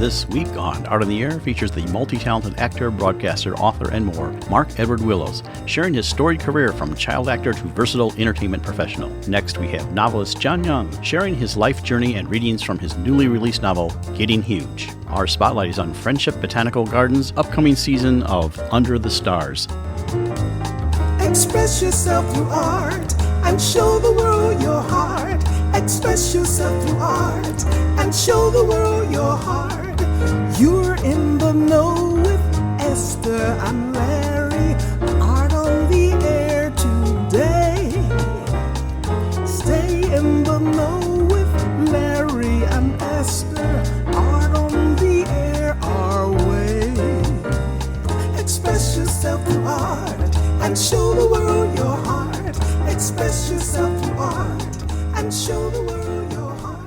This week on Art on the Air features the multi-talented actor, broadcaster, author, and more, Mark Edward Wilows, sharing his storied career from child actor to versatile entertainment professional. Next, we have novelist John Young, sharing his life journey and readings from his newly released novel, Getting Huge. Our spotlight is on Friendship Botanical Gardens' upcoming season of Under the Stars. Express yourself through art and show the world your heart. Express yourself through art and show the world your heart. You're in the know with Esther and Larry. Art on the air today. Stay in the know with Larry and Esther. Art on the air our way. Express yourself through art and show the world your heart. Express yourself through art and show the world your heart.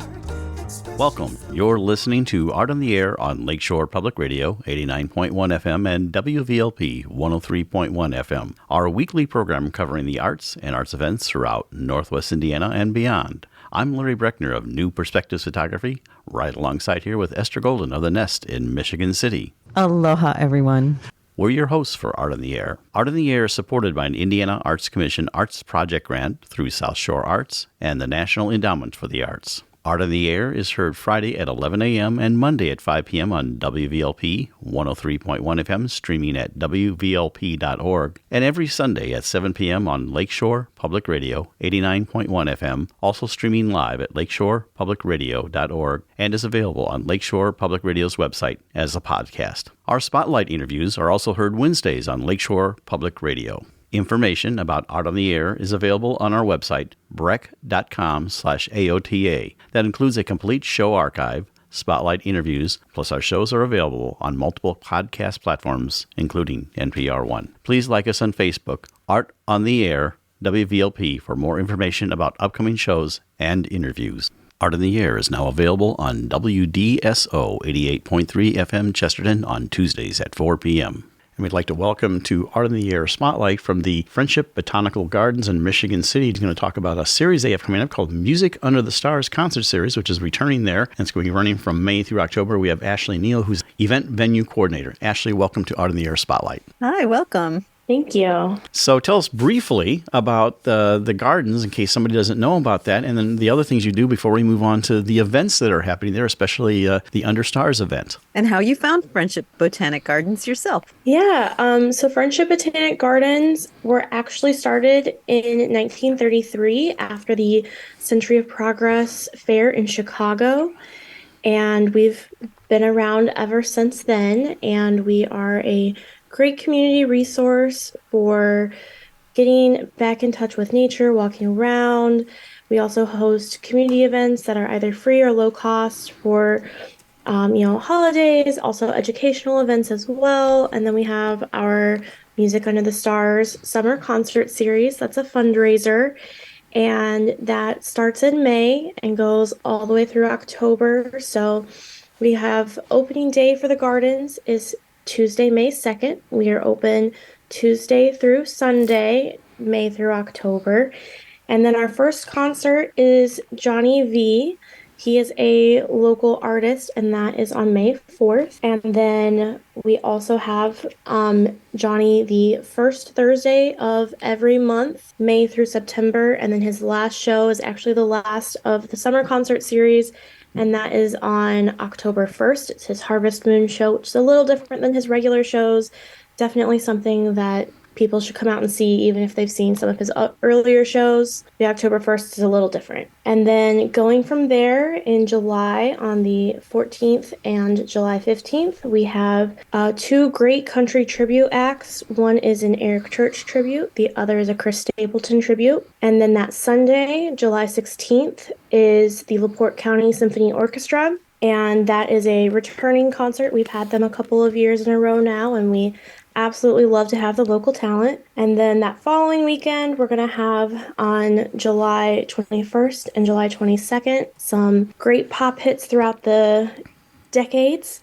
Welcome. You're listening to Art on the Air on Lakeshore Public Radio, 89.1 FM and WVLP 103.1 FM. Our weekly program covering the arts and arts events throughout Northwest Indiana and beyond. I'm Larry Breckner of New Perspectives Photography, right alongside here with Esther Golden of The Nest in Michigan City. Aloha, everyone. We're your hosts for Art on the Air. Art on the Air is supported by an Indiana Arts Commission Arts Project grant through South Shore Arts and the National Endowment for the Arts. Art on the Air is heard Friday at 11 a.m. and Monday at 5 p.m. on WVLP 103.1 FM, streaming at wvlp.org, and every Sunday at 7 p.m. on Lakeshore Public Radio 89.1 FM, also streaming live at lakeshorepublicradio.org, and is available on Lakeshore Public Radio's website as a podcast. Our spotlight interviews are also heard Wednesdays on Lakeshore Public Radio. Information about Art on the Air is available on our website, breck.com/AOTA. That includes a complete show archive, spotlight interviews, plus our shows are available on multiple podcast platforms, including NPR One. Please like us on Facebook, Art on the Air, WVLP, for more information about upcoming shows and interviews. Art on the Air is now available on WDSO 88.3 FM Chesterton on Tuesdays at 4 p.m. And we'd like to welcome to Art on the Air Spotlight from the Friendship Botanical Gardens in Michigan City. He's going to talk about a series they have coming up called Music Under the Stars Concert Series, which is returning there. And it's going to be running from May through October. We have Ashley Neal, who's Event Venue Coordinator. Ashley, welcome to Art on the Air Spotlight. Hi, welcome. Thank you. So tell us briefly about the gardens in case somebody doesn't know about that, and then the other things you do before we move on to the events that are happening there, especially the Under Stars event. And how you found Friendship Botanic Gardens yourself. Yeah, so Friendship Botanic Gardens were actually started in 1933 after the Century of Progress Fair in Chicago, and we've been around ever since then, and we are a great community resource for getting back in touch with nature, walking around. We also host community events that are either free or low cost for, holidays, also educational events as well. And then we have our Music Under the Stars summer concert series. That's a fundraiser. And that starts in May and goes all the way through October. So we have opening day for the gardens is Tuesday, May 2nd. We are open Tuesday through Sunday, May through October. And then our first concert is Johnny V. He is a local artist, and that is on May 4th. And then we also have Johnny the first Thursday of every month, May through September. And then his last show is actually the last of the summer concert series, and that is on October 1st. It's his Harvest Moon show, which is a little different than his regular shows. Definitely something that people should come out and see, even if they've seen some of his earlier shows. The October 1st is a little different. And then going from there in July, on the 14th and July 15th, we have two great country tribute acts. One is an Eric Church tribute. The other is a Chris Stapleton tribute. And then that Sunday, July 16th, is the LaPorte County Symphony Orchestra. And that is a returning concert. We've had them a couple of years in a row now, and we absolutely love to have the local talent. And then that following weekend, we're going to have on July 21st and July 22nd some great pop hits throughout the decades.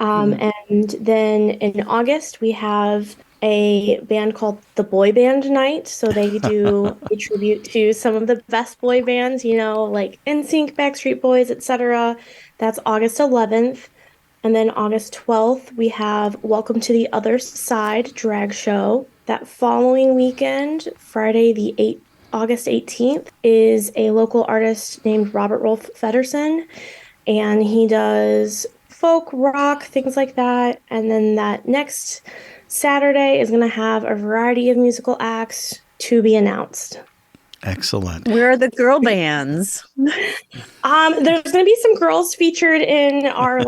And then in August, we have a band called the Boy Band Night. So they do a tribute to some of the best boy bands, like NSYNC, Backstreet Boys, etc. That's August 11th. And then August 12th, we have Welcome to the Other Side drag show. That following weekend, Friday August 18th, is a local artist named Robert Rolf Feddersen, and he does folk, rock, things like that. And then that next Saturday is going to have a variety of musical acts to be announced. Excellent. Where are the girl bands? There's going to be some girls featured in our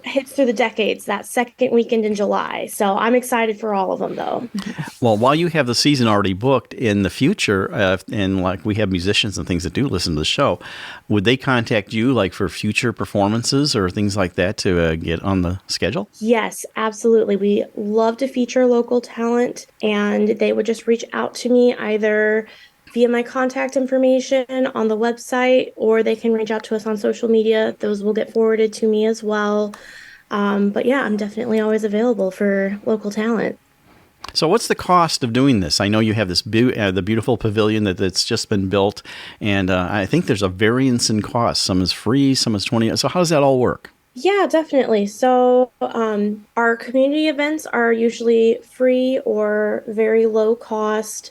hits through the decades that second weekend in July. So I'm excited for all of them, though. Well, while you have the season already booked in the future, and like we have musicians and things that do listen to the show, would they contact you like for future performances or things like that to get on the schedule? Yes, absolutely. We love to feature local talent, and they would just reach out to me either via my contact information on the website, or they can reach out to us on social media. Those will get forwarded to me as well. But yeah, I'm definitely always available for local talent. So what's the cost of doing this? I know you have this the beautiful pavilion that's just been built, and I think there's a variance in cost. Some is free, some is $20. So how does that all work? Yeah, definitely. So our community events are usually free or very low cost.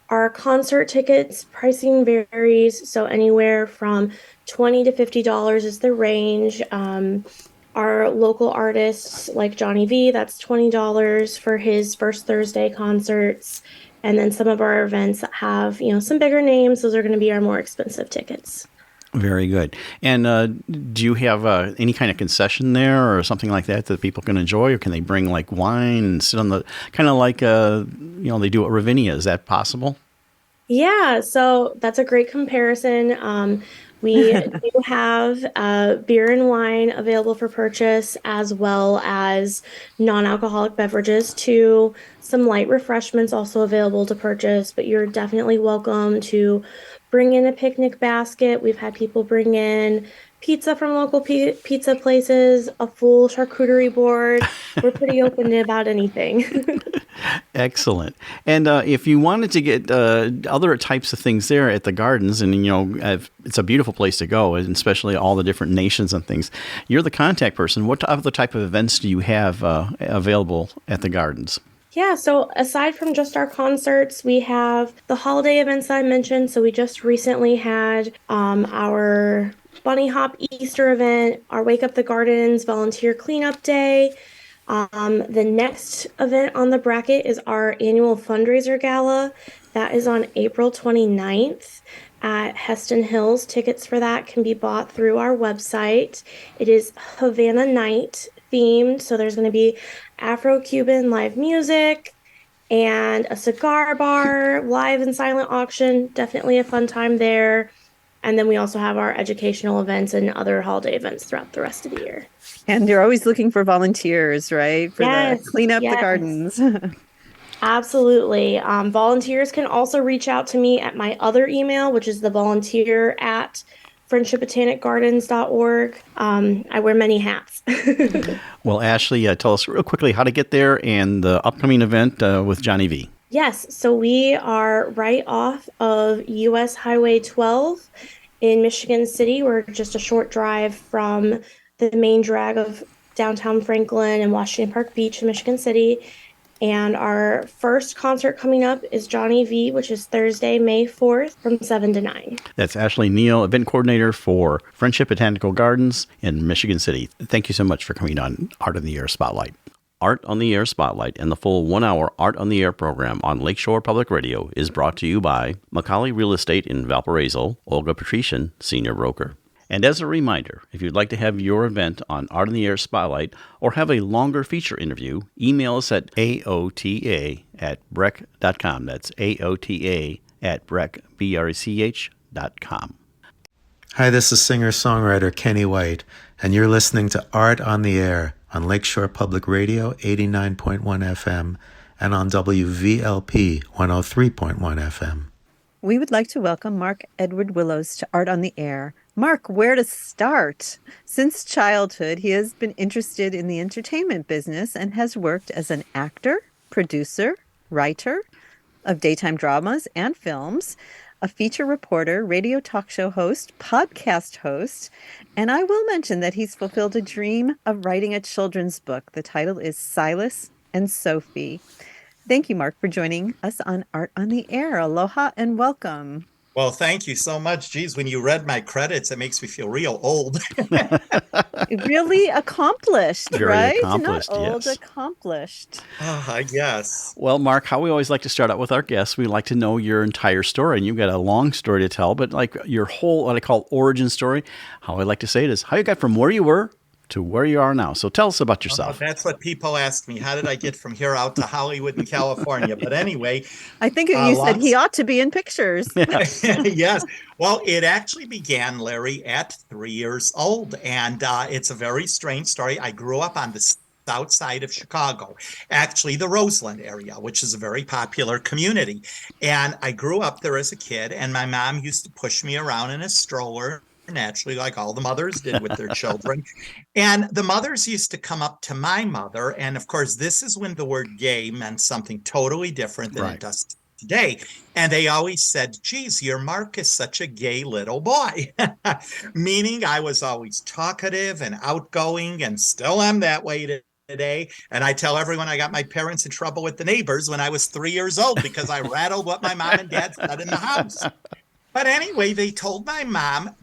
Our concert tickets pricing varies, so anywhere from $20 to $50 is the range. Our local artists like Johnny V, that's $20 for his First Thursday concerts. And then some of our events that have, some bigger names, those are going to be our more expensive tickets. Very good. And do you have any kind of concession there or something like that people can enjoy, or can they bring like wine and sit on the kind of like they do at Ravinia? Is that possible? Yeah, so that's a great comparison. We do have beer and wine available for purchase, as well as non-alcoholic beverages too. Some light refreshments also available to purchase, but you're definitely welcome to bring in a picnic basket. We've had people bring in pizza from local pizza places, a full charcuterie board. We're pretty open to about anything. Excellent. And if you wanted to get other types of things there at the gardens, and it's a beautiful place to go, and especially all the different nations and things, you're the contact person. What other type of events do you have available at the gardens? Yeah, so aside from just our concerts, we have the holiday events that I mentioned. So we just recently had our Bunny Hop Easter event, our Wake Up the Gardens Volunteer Cleanup Day. The next event on the bracket is our annual fundraiser gala. That is on April 29th at Heston Hills. Tickets for that can be bought through our website. It is Havana Night themed, so there's going to be Afro-Cuban live music and a cigar bar, live and silent auction. Definitely a fun time there. And then we also have our educational events and other holiday events throughout the rest of the year. And you're always looking for volunteers, right? For the clean up the gardens. Absolutely. Volunteers can also reach out to me at my other email, which is the volunteer@friendshipbotanicgardens.org. I wear many hats. Well, Ashley, tell us real quickly how to get there and the upcoming event with Johnny V. Yes, so we are right off of US Highway 12 in Michigan City. We're just a short drive from the main drag of downtown Franklin and Washington Park Beach in Michigan City. And our first concert coming up is Johnny V, which is Thursday, May 4th from 7 to 9. That's Ashley Neal, event coordinator for Friendship Botanical Gardens in Michigan City. Thank you so much for coming on Art on the Air Spotlight. Art on the Air Spotlight and the full 1-hour Art on the Air program on Lakeshore Public Radio is brought to you by Macaulay Real Estate in Valparaiso, Olga Patrician, Senior Broker. And as a reminder, if you'd like to have your event on Art on the Air Spotlight or have a longer feature interview, email us at AOTA@brec.com. That's AOTA@brec.com. Hi, this is singer-songwriter Kenny White, and you're listening to Art on the Air on Lakeshore Public Radio 89.1 FM and on WVLP 103.1 FM. We would like to welcome Mark Edward Wilows to Art on the Air. Mark, where to start? Since childhood, he has been interested in the entertainment business and has worked as an actor, producer, writer of daytime dramas and films. a feature reporter, radio talk show host, podcast host, and I will mention that he's fulfilled a dream of writing a children's book. The title is Silas and Sophie. Thank you, Mark, for joining us on Art on the Air. Aloha and welcome. Well, thank you so much. Geez, when you read my credits, it makes me feel real old. Really accomplished, Very right? accomplished, Not old, yes. accomplished. I guess. Well, Mark, how we always like to start out with our guests, we like to know your entire story. And you've got a long story to tell, but like your whole, what I call origin story, how I like to say it is how you got from where you were to where you are now. So tell us about yourself. That's what people ask me. How did I get from here out to Hollywood and California? But anyway. I think you said he ought to be in pictures. Yes. Well, it actually began, Larry, at 3 years old. And it's a very strange story. I grew up on the south side of Chicago, actually the Roseland area, which is a very popular community. And I grew up there as a kid, and my mom used to push me around in a stroller, naturally, like all the mothers did with their children. And the mothers used to come up to my mother. And of course, this is when the word gay meant something totally different than it does today. And they always said, geez, your Mark is such a gay little boy, meaning I was always talkative and outgoing and still am that way today. And I tell everyone I got my parents in trouble with the neighbors when I was 3 years old because I rattled what my mom and dad said in the house. But anyway, they told my mom,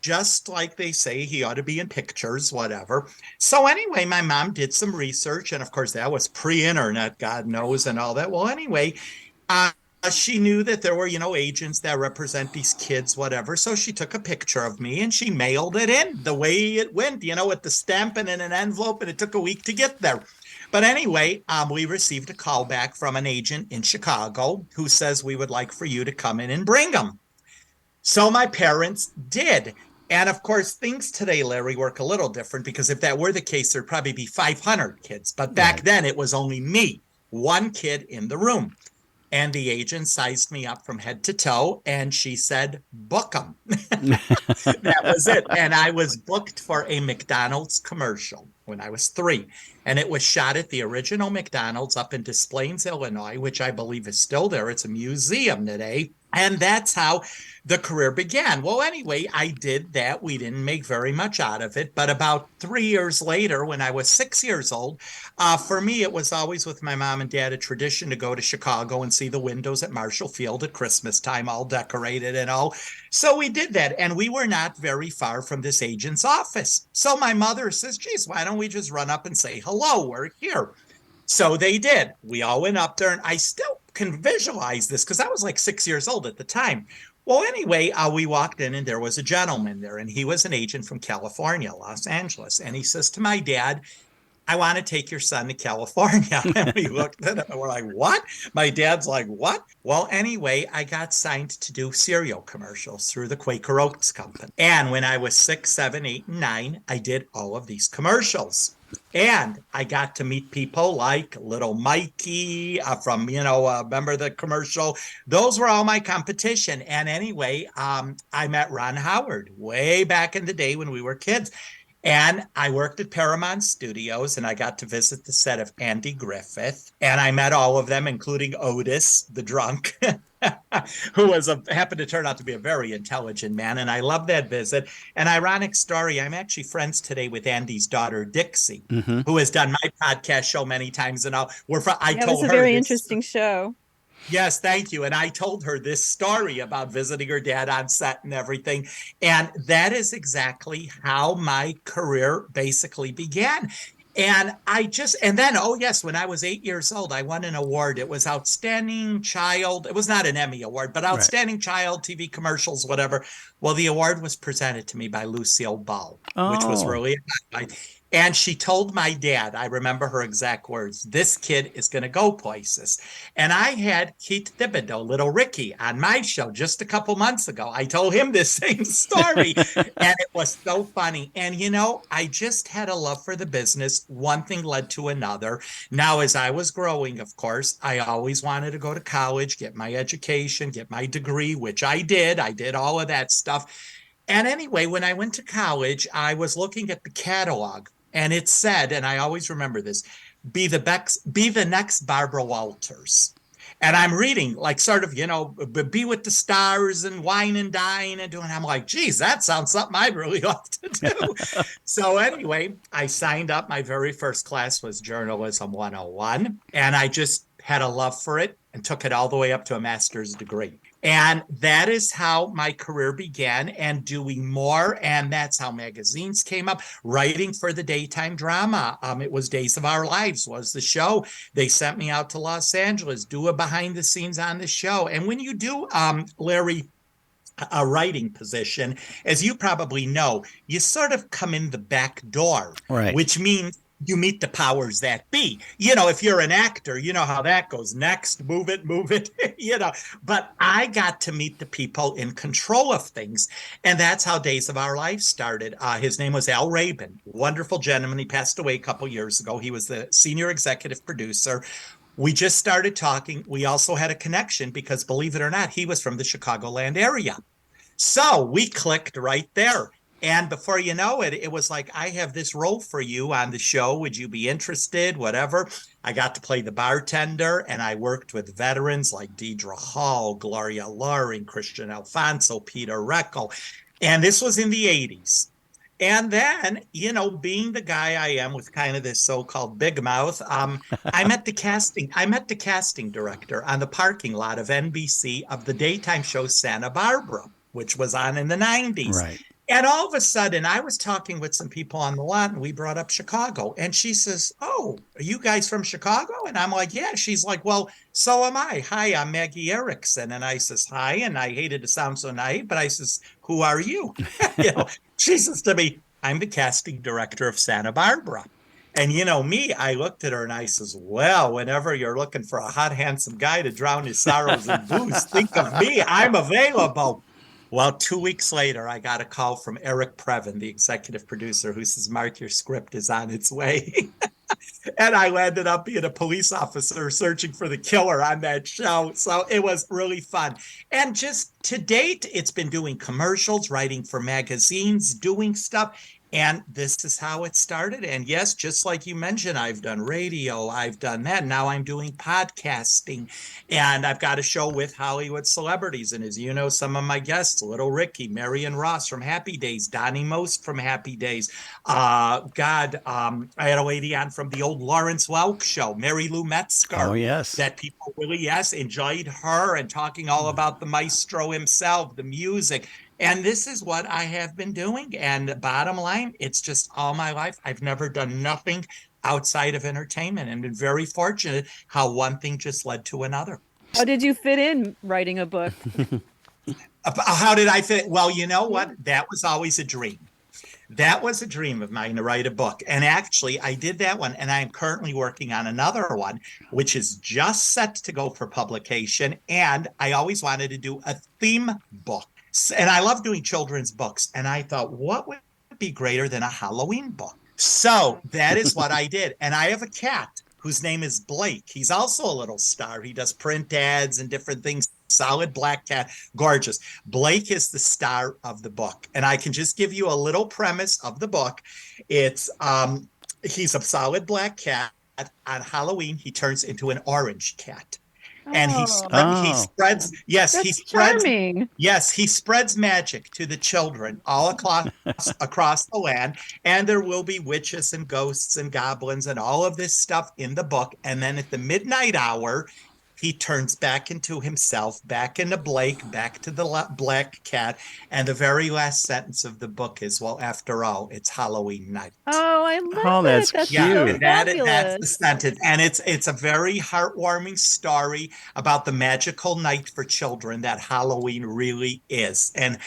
just like they say he ought to be in pictures, whatever. So anyway, my mom did some research. And of course, that was pre-internet, God knows, and all that. Well, anyway, she knew that there were, agents that represent these kids, whatever. So she took a picture of me and she mailed it in the way it went, with the stamp and in an envelope. And it took a week to get there. But anyway, we received a call back from an agent in Chicago who says we would like for you to come in and bring them. So my parents did. And of course, things today, Larry, work a little different because if that were the case, there'd probably be 500 kids. But back then it was only me, one kid in the room. And the agent sized me up from head to toe and she said, book them. That was it. And I was booked for a McDonald's commercial when I was 3. And it was shot at the original McDonald's up in Des Plaines, Illinois, which I believe is still there. It's a museum today. And that's how the career began. Well, anyway, I did that. We didn't make very much out of it. But about 3 years later, when I was 6 years old, for me, it was always with my mom and dad a tradition to go to Chicago and see the windows at Marshall Field at Christmas time, all decorated and all. So we did that. And we were not very far from this agent's office. So my mother says, geez, why don't we just run up and say hello? We're here. So they did. We all went up there, and I still can visualize this because I was like 6 years old at the time. Well, anyway, we walked in and there was a gentleman there, and he was an agent from California, Los Angeles. And he says to my dad, I want to take your son to California. And we looked at him and we're like, what? My dad's like, what? Well, anyway, I got signed to do cereal commercials through the Quaker Oats Company. And when I was 6, 7, 8, and 9, I did all of these commercials. And I got to meet people like Little Mikey from, remember the commercial? Those were all my competition. And anyway, I met Ron Howard way back in the day when we were kids. And I worked at Paramount Studios, and I got to visit the set of Andy Griffith. And I met all of them, including Otis, the drunk, who happened to turn out to be a very intelligent man. And I love that visit. An ironic story, I'm actually friends today with Andy's daughter, Dixie, who has done my podcast show many times. And told her it was a very interesting show. Yes, thank you. And I told her this story about visiting her dad on set and everything. And that is exactly how my career basically began. And then, oh yes, when I was 8 years old, I won an award. It was Outstanding Child. It was not an Emmy award, but Outstanding Child TV Commercials, whatever. Well, the award was presented to me by Lucille Ball, which was really nice. And she told my dad, I remember her exact words, this kid is going to go places. And I had Keith Thibodeau, Little Ricky, on my show just a couple months ago. I told him this same story, and it was so funny. And, I just had a love for the business. One thing led to another. Now, as I was growing, of course, I always wanted to go to college, get my education, get my degree, which I did. I did all of that stuff. And anyway, when I went to college, I was looking at the catalog. And it said, and I always remember this, be the next Barbara Walters. And I'm reading like sort of, Be With the Stars and Wine and Dine and doing, I'm like, geez, that sounds something I'd really love to do. So anyway, I signed up. My very first class was Journalism 101. And I just had a love for it and took it all the way up to a master's degree. And that is how my career began, and doing more. And that's how magazines came up, writing for the daytime drama. It was Days of Our Lives was the show. They sent me out to Los Angeles, do a behind the scenes on the show. And when you do, Larry, a writing position, as you probably know, you sort of come in the back door, right, which means you meet the powers that be. If you're an actor, you know how that goes. Next, move it, But I got to meet the people in control of things. And that's how Days of Our Lives started. His name was Al Rabin, wonderful gentleman. He passed away a couple years ago. He was the senior executive producer. We just started talking. We also had a connection because, believe it or not, he was from the Chicagoland area. So we clicked right there. And before you know it, it was like, I have this role for you on the show. Would you be interested? Whatever. I got to play the bartender, and I worked with veterans like Deidre Hall, Gloria Loring, Christian Alfonso, Peter Reckel. And this was in the 80s. And then, being the guy I am with kind of this so-called big mouth, I met the casting director on the parking lot of NBC of the daytime show Santa Barbara, which was on in the 90s. right. And all of a sudden, I was talking with some people on the lot, and we brought up Chicago. And she says, "Oh, are you guys from Chicago?" And I'm like, "Yeah." She's like, "Well, so am I. Hi, I'm Maggie Erickson." And I says, "Hi." And I hated to sound so naive, but I says, "Who are you?" She says to me, "I'm the casting director of Santa Barbara." And me, I looked at her and I says, "Well, whenever you're looking for a hot, handsome guy to drown his sorrows in booze, think of me. I'm available." Well, 2 weeks later, I got a call from Eric Previn, the executive producer, who says, "Mark, your script is on its way." And I landed up being a police officer searching for the killer on that show. So it was really fun. And just to date, it's been doing commercials, writing for magazines, doing stuff. And this is how it started. And yes, just like you mentioned, I've done radio, I've done that. Now I'm doing podcasting, and I've got a show with Hollywood celebrities. And as you know, some of my guests, Little Ricky, Marion Ross from Happy Days, Donnie Most from Happy Days. I had a lady on from the old Lawrence Welk show, Mary Lou Metzger. Oh, yes. That people really, enjoyed her, and talking all about the maestro himself, the music. And this is what I have been doing. And bottom line, it's just all my life. I've never done nothing outside of entertainment, and been very fortunate how one thing just led to another. How did you fit in writing a book? How did I fit? Well, you know what? That was always a dream. That was a dream of mine, to write a book. And actually, I did that one. And I'm currently working on another one, which is just set to go for publication. And I always wanted to do a theme book. And I love doing children's books. And I thought, what would be greater than a Halloween book? So that is what I did. And I have a cat whose name is Blake. He's also a little star. He does print ads and different things. Solid black cat, gorgeous. Blake is the star of the book. And I can just give you a little premise of the book. It's he's a solid black cat. On Halloween, he turns into an orange cat. And he spreads, charming. He spreads magic to the children all across the land. And there will be witches and ghosts and goblins and all of this stuff in the book. And then at the midnight hour, he turns back into himself, back into Blake, back to the black cat. And the very last sentence of the book is, well, after all, it's Halloween night. Oh, I love that's it. That's cute. so And that's fabulous. the sentence. And it's a very heartwarming story about the magical night for children that Halloween really is. And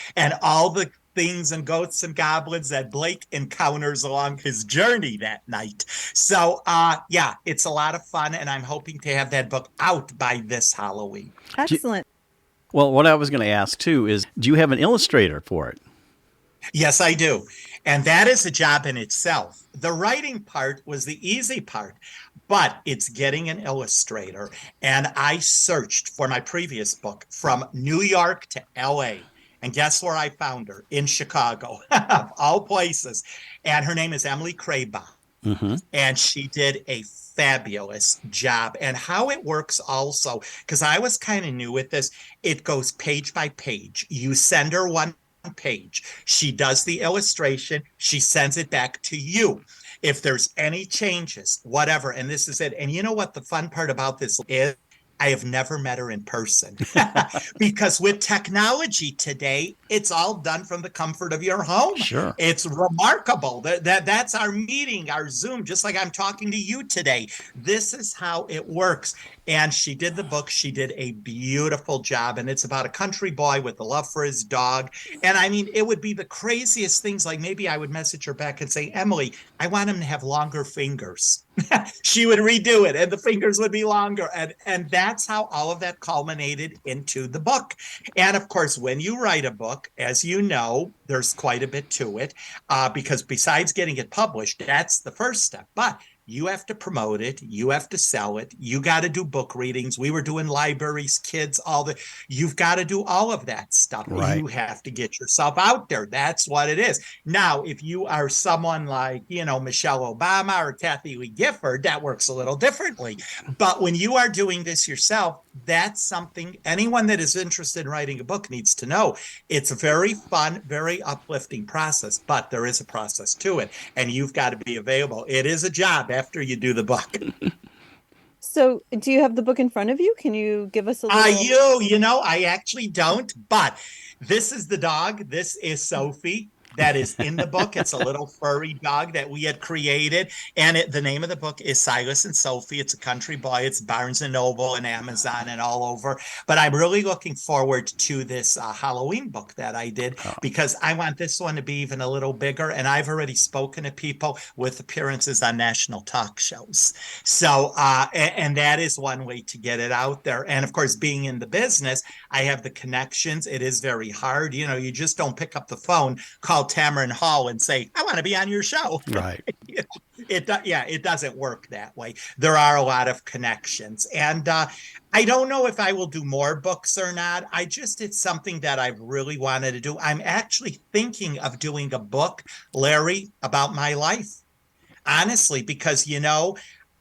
all the things and ghosts and goblins that Blake encounters along his journey that night. So, it's a lot of fun, and I'm hoping to have that book out by this Halloween. Excellent. Well, what I was going to ask, too, is do you have an illustrator for it? Yes, I do. And that is a job in itself. The writing part was the easy part, but it's getting an illustrator. And I searched for my previous book from New York to L.A., and guess where I found her? In Chicago, of all places. And her name is Emily Craybaum. And she did a fabulous job. And how it works also, because I was kind of new with this, it goes page by page. You send her one page. She does the illustration. She sends it back to you. If there's any changes, whatever, and this is it. And you know what the fun part about this is? I have never met her in person because with technology today, it's all done from the comfort of your home. Sure. It's remarkable. That's our meeting, our Zoom, just like I'm talking to you today. This is how it works. And she did the book. She did a beautiful job. And it's about a country boy with a love for his dog. And I mean, it would be the craziest things. Like maybe I would message her back and say, Emily, I want him to have longer fingers. She would redo it and the fingers would be longer. And that's how all of that culminated into the book. And of course, when you write a book, as you know, there's quite a bit to it because besides getting it published, that's the first step. But you have to promote it. You have to sell it. You got to do book readings. We were doing libraries, kids, you've got to do all of that stuff. Right. You have to get yourself out there. That's what it is. Now, if you are someone like, Michelle Obama or Kathy Lee Gifford, that works a little differently. But when you are doing this yourself, that's something anyone that is interested in writing a book needs to know. It's a very fun, very uplifting process, but there is a process to it, and you've got to be available. It is a job after you do the book. So do you have the book in front of you? Can you give us a little? I actually don't, but this is the dog. This is Sophie. That is in the book. It's a little furry dog that we had created. And the name of the book is Silas and Sophie. It's a country boy. It's Barnes & Noble and Amazon and all over. But I'm really looking forward to this Halloween book that I did because I want this one to be even a little bigger. And I've already spoken to people with appearances on national talk shows. So, and that is one way to get it out there. And of course, being in the business, I have the connections. It is very hard. You just don't pick up the phone, call Tamron Hall and say, I want to be on your show. Right. It doesn't work that way. There are a lot of connections. And I don't know if I will do more books or not. It's something that I've really wanted to do. I'm actually thinking of doing a book, Larry, about my life. Honestly, because,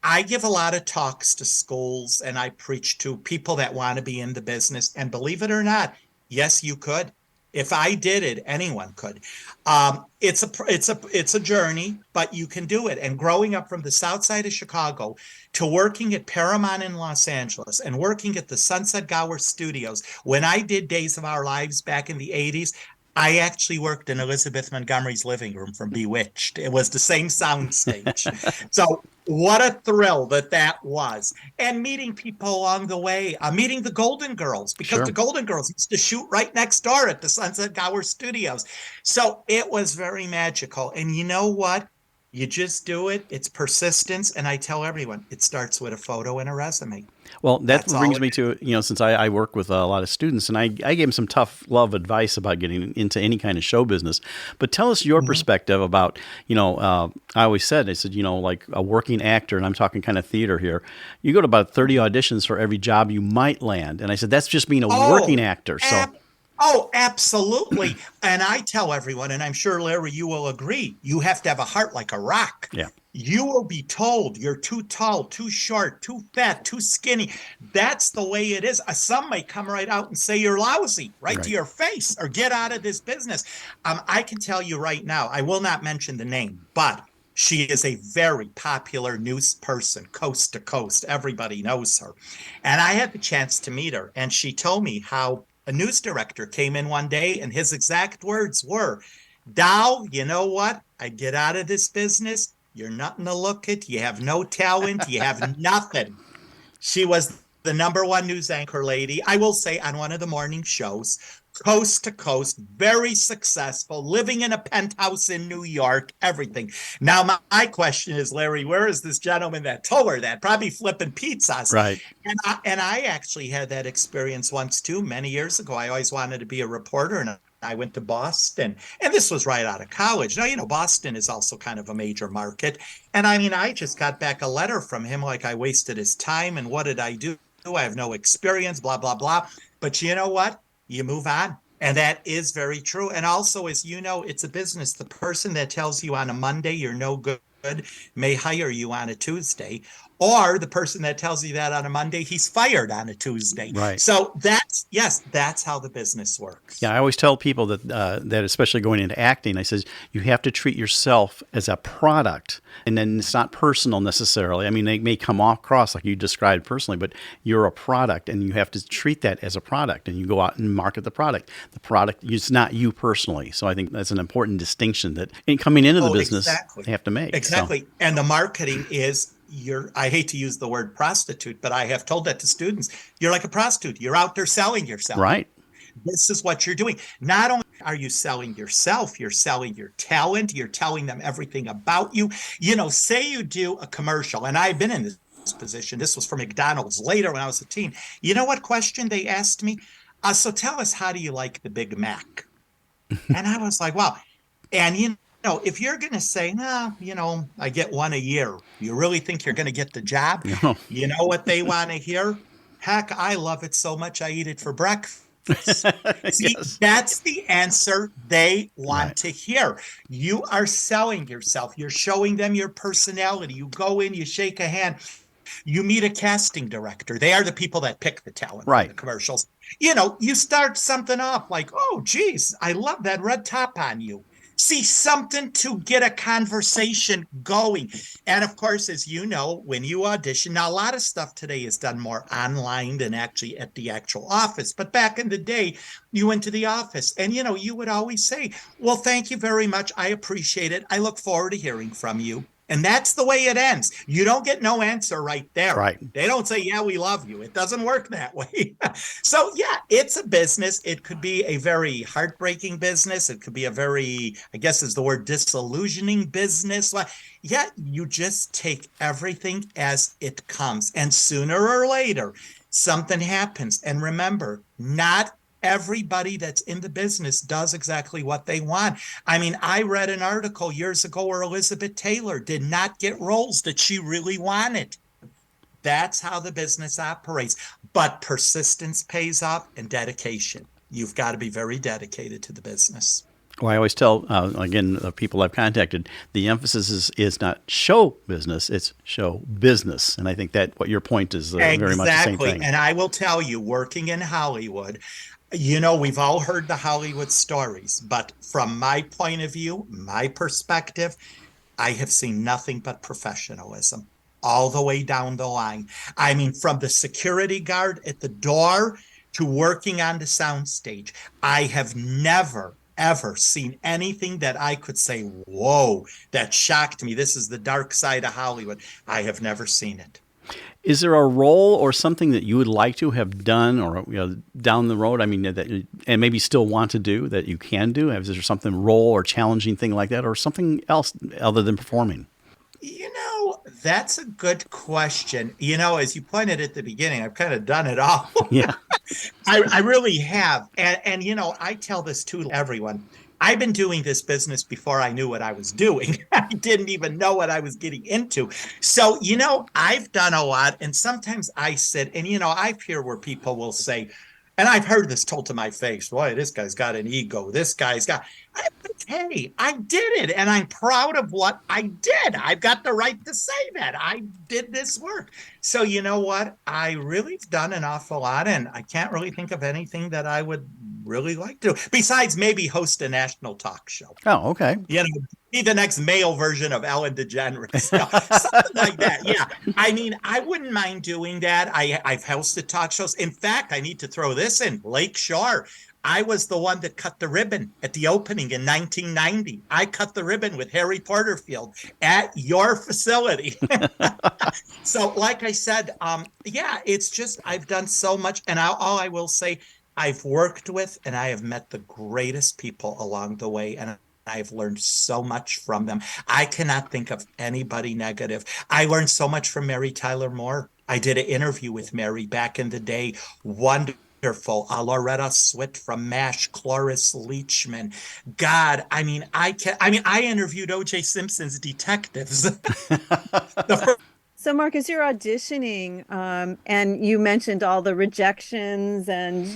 I give a lot of talks to schools and I preach to people that want to be in the business. And believe it or not, yes, you could. If I did it, anyone could. It's a journey, but you can do it. And growing up from the south side of Chicago to working at Paramount in Los Angeles and working at the Sunset Gower Studios, when I did Days of Our Lives back in the 80s, I actually worked in Elizabeth Montgomery's living room from Bewitched. It was the same soundstage. So what a thrill that was. And meeting people along the way, meeting the Golden Girls, because the Golden Girls used to shoot right next door at the Sunset Gower Studios. So it was very magical. And you know what? You just do it. It's persistence. And I tell everyone, it starts with a photo and a resume. Well, that brings me to, since I work with a lot of students, and I gave them some tough love advice about getting into any kind of show business. But tell us your perspective about, I always said, like a working actor, and I'm talking kind of theater here, you go to about 30 auditions for every job you might land. And I said, that's just being a working actor. So. Oh, absolutely. And I tell everyone, and I'm sure, Larry, you will agree, you have to have a heart like a rock. Yeah. You will be told you're too tall, too short, too fat, too skinny. That's the way it is. Some may come right out and say you're lousy right to your face or get out of this business. I can tell you right now, I will not mention the name, but she is a very popular news person, coast to coast. Everybody knows her. And I had the chance to meet her, and she told me how a news director came in one day and his exact words were, Dow, you know what? I get out of this business. You're nothing to look at. You have no talent. You have nothing. She was the #1 news anchor lady, I will say, on one of the morning shows, coast to coast, very successful, living in a penthouse in New York, everything. Now, my question is, Larry, where is this gentleman that told her that? Probably flipping pizzas. Right. And I actually had that experience once, too, many years ago. I always wanted to be a reporter, and I went to Boston, and this was right out of college. Now, Boston is also kind of a major market. And I just got back a letter from him like I wasted his time, and what did I do? I have no experience, blah, blah, blah. But you know what? You move on. And that is very true. And also, as you know, it's a business. The person that tells you on a Monday you're no good may hire you on a Tuesday, or the person that tells you that on a Monday, he's fired on a Tuesday. Right. So that's how the business works. Yeah, I always tell people that especially going into acting, I says you have to treat yourself as a product, and then it's not personal necessarily. I mean, they may come across like you described personally, but you're a product, and you have to treat that as a product, and you go out and market the product. The product is not you personally. So I think that's an important distinction that in coming into the business they have to make. Exactly, So. And the marketing is. I hate to use the word prostitute, but I have told that to students. You're like a prostitute. You're out there selling yourself. Right. This is what you're doing. Not only are you selling yourself, you're selling your talent. You're telling them everything about you. Say you do a commercial, and I've been in this position. This was for McDonald's later when I was a teen. You know what question they asked me? So tell us, how do you like the Big Mac? And I was like, wow. And if you're going to say, I get one a year, you really think you're going to get the job? No. You know what they want to hear? Heck, I love it so much I eat it for breakfast. See, Yes. That's the answer they want to hear. You are selling yourself. You're showing them your personality. You go in, you shake a hand, you meet a casting director. They are the people that pick the talent for the commercials. You start something off like, oh, geez, I love that red top on you. See, something to get a conversation going. And of course, as you know, when you audition, now a lot of stuff today is done more online than actually at the actual office. But back in the day, you went to the office and, you would always say, well, thank you very much. I appreciate it. I look forward to hearing from you. And that's the way it ends. You don't get no answer right there. Right. They don't say, yeah, we love you. It doesn't work that way. So, yeah, it's a business. It could be a very heartbreaking business. It could be a very, I guess is the word, disillusioning business. Yeah, you just take everything as it comes. And sooner or later, something happens. And remember, not everybody that's in the business does exactly what they want. I mean, I read an article years ago where Elizabeth Taylor did not get roles that she really wanted. That's how the business operates. But persistence pays off, and dedication. You've got to be very dedicated to the business. Well, I always tell, again, the people I've contacted, the emphasis is not show business, it's show business. And I think that what your point is very much the same thing. And I will tell you, working in Hollywood, we've all heard the Hollywood stories, but from my point of view, my perspective, I have seen nothing but professionalism all the way down the line. I mean, from the security guard at the door to working on the soundstage, I have never, ever seen anything that I could say, whoa, that shocked me. This is the dark side of Hollywood. I have never seen it. Is there a role or something that you would like to have done or down the road? I mean, and maybe still want to do that you can do? Is there something role or challenging thing like that, or something else other than performing? That's a good question. As you pointed at the beginning, I've kind of done it all. Yeah, I really have. And I tell this to everyone. I've been doing this business before I knew what I was doing. I didn't even know what I was getting into. So, I've done a lot. And sometimes I sit and, I hear where people will say, and I've heard this told to my face, boy, this guy's got an ego. This guy's got, hey, I did it. And I'm proud of what I did. I've got the right to say that. I did this work. So you know what? I really have done an awful lot. And I can't really think of anything that I would really like to do, besides maybe host a national talk show. Oh, okay. Be the next male version of Ellen DeGeneres. Something like that. Yeah. I mean, I wouldn't mind doing that. I've hosted talk shows. In fact, I need to throw this in. Lakeshore. I was the one that cut the ribbon at the opening in 1990. I cut the ribbon with Harry Porterfield at your facility. So like I said, it's just, I've done so much. And all I will say, I've worked with and I have met the greatest people along the way, and I've learned so much from them. I cannot think of anybody negative. I learned so much from Mary Tyler Moore. I did an interview with Mary back in the day. Wonderful. Loretta Swit from MASH, Cloris Leachman. God, I interviewed O.J. Simpson's detectives. So, Mark, as you're auditioning, and you mentioned all the rejections and,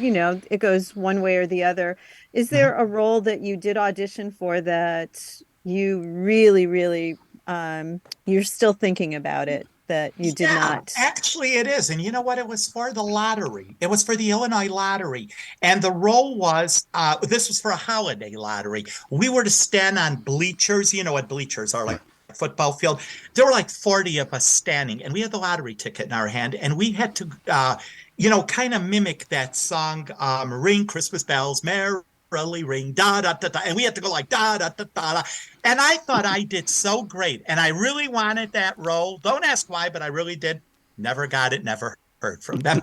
it goes one way or the other. Is there a role that you did audition for that you really, really you're still thinking about it, that you did not. Actually, it is. And you know what? It was for the lottery. It was for the Illinois lottery. And the role was this was for a holiday lottery. We were to stand on bleachers. You know what bleachers are like. Football field. There were like 40 of us standing, and we had the lottery ticket in our hand, and we had to, kind of mimic that song, Ring Christmas Bells, Merrily Ring, da da da da, and we had to go like da da da da da. And I thought I did so great, and I really wanted that role. Don't ask why, but I really did. Never got it. Never heard from them.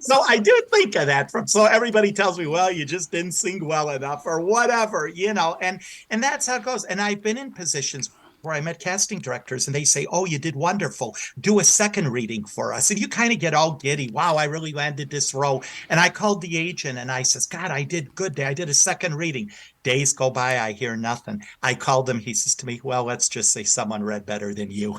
So I do think of that so everybody tells me, well, you just didn't sing well enough or whatever, and that's how it goes. And I've been in positions where I met casting directors and they say, oh, you did wonderful. Do a second reading for us. And you kind of get all giddy. Wow, I really landed this role. And I called the agent and I says, God, I did good. I did a second reading. Days go by, I hear nothing. I called him. He says to me, well, let's just say someone read better than you.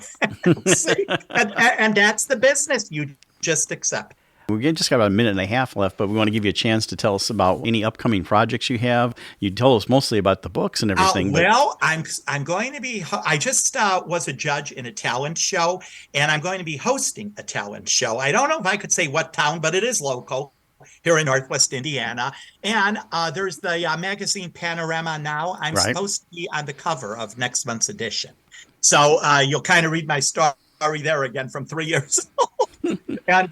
and that's the business. You just accept. We just got about a minute and a half left, but we want to give you a chance to tell us about any upcoming projects you have. You told us mostly about the books and everything. Well, I'm going to be, I just was a judge in a talent show, and I'm going to be hosting a talent show. I don't know if I could say what town, but it is local here in Northwest Indiana. And there's the magazine Panorama Now. I'm supposed to be on the cover of next month's edition. So you'll kind of read my story there again from 3 years old. And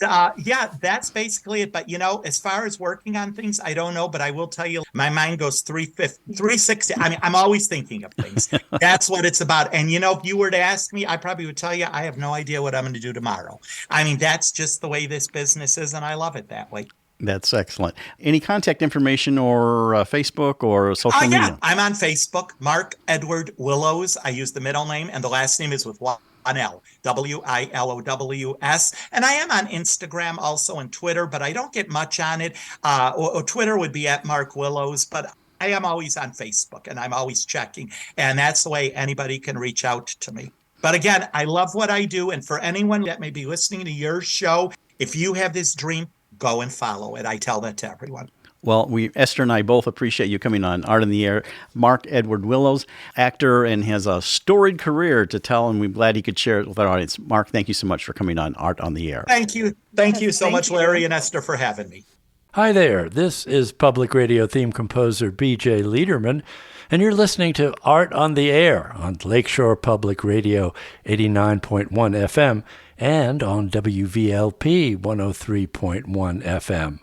that's basically it. But, as far as working on things, I don't know. But I will tell you, my mind goes 360. I mean, I'm always thinking of things. That's what it's about. And, if you were to ask me, I probably would tell you I have no idea what I'm going to do tomorrow. I mean, that's just the way this business is. And I love it that way. That's excellent. Any contact information or Facebook or social media? Yeah, I'm on Facebook, Mark Edward Wilows. I use the middle name, and the last name is with one L, Wilows. And I am on Instagram also and Twitter, but I don't get much on it. Or Twitter would be at Mark Wilows, but I am always on Facebook and I'm always checking. And that's the way anybody can reach out to me. But again, I love what I do. And for anyone that may be listening to your show, if you have this dream, go and follow it. I tell that to everyone. Well, Esther and I both appreciate you coming on Art on the Air. Mark Edward Wilows, actor, and has a storied career to tell, and we're glad he could share it with our audience. Mark, thank you so much for coming on Art on the Air. Thank you. Thank you so much, Larry and Esther, for having me. Hi there. This is public radio theme composer B.J. Liederman, and you're listening to Art on the Air on Lakeshore Public Radio 89.1 FM and on WVLP 103.1 FM.